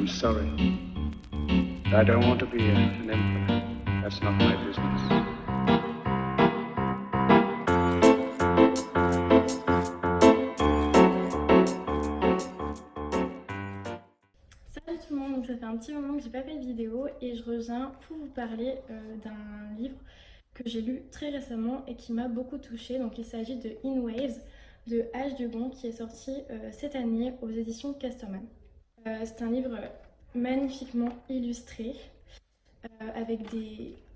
I'm sorry. I don't want to be an emperor. That's not my business. Salut tout le monde, donc ça fait un petit moment que j'ai pas fait de vidéo et je reviens pour vous parler d'un livre que j'ai lu très récemment et qui m'a beaucoup touchée. Donc il s'agit de In Waves de H. Dugong qui est sorti cette année aux éditions Casterman. C'est un livre magnifiquement illustré avec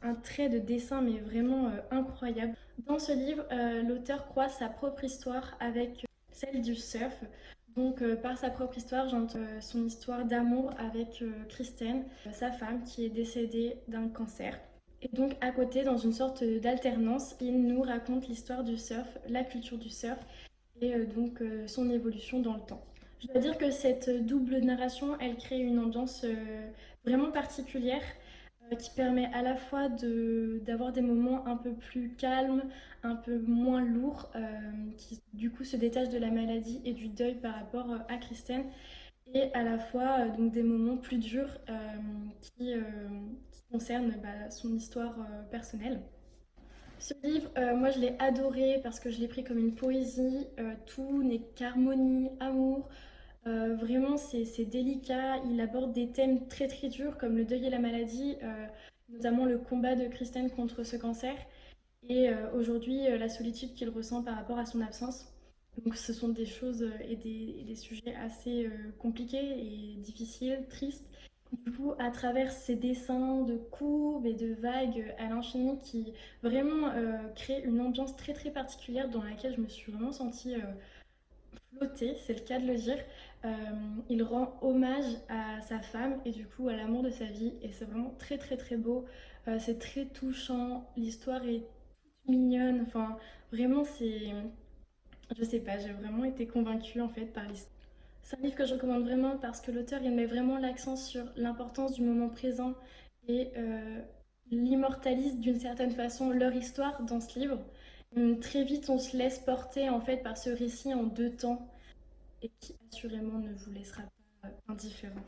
un trait de dessin mais vraiment incroyable. Dans ce livre, l'auteur croise sa propre histoire avec celle du surf. Donc par sa propre histoire, j'entends son histoire d'amour avec Kristen, sa femme qui est décédée d'un cancer. Et donc à côté, dans une sorte d'alternance, il nous raconte l'histoire du surf, la culture du surf et donc son évolution dans le temps. Je dois dire que cette double narration, elle crée une ambiance vraiment particulière qui permet à la fois d'avoir des moments un peu plus calmes, un peu moins lourds, qui du coup se détachent de la maladie et du deuil par rapport à Kristen, et à la fois donc des moments plus durs qui concernent son histoire personnelle. Ce livre, moi je l'ai adoré parce que je l'ai pris comme une poésie, tout n'est qu'harmonie, amour. Vraiment, c'est délicat. Il aborde des thèmes très très durs comme le deuil et la maladie, notamment le combat de Kristen contre ce cancer et aujourd'hui la solitude qu'il ressent par rapport à son absence. Donc ce sont des choses et des sujets assez compliqués et difficiles, tristes. Du coup, à travers ces dessins de courbes et de vagues à l'infini qui vraiment créent une ambiance très très particulière dans laquelle je me suis vraiment sentie flotter, c'est le cas de le dire. Euh, il rend hommage à sa femme et du coup à l'amour de sa vie et c'est vraiment très très très beau. C'est très touchant, l'histoire est toute mignonne, enfin vraiment c'est... Je sais pas, j'ai vraiment été convaincue en fait par l'histoire. C'est un livre que je recommande vraiment parce que l'auteur il met vraiment l'accent sur l'importance du moment présent et il immortalise d'une certaine façon leur histoire dans ce livre. Très vite on se laisse porter en fait par ce récit en deux temps et qui assurément ne vous laissera pas indifférent.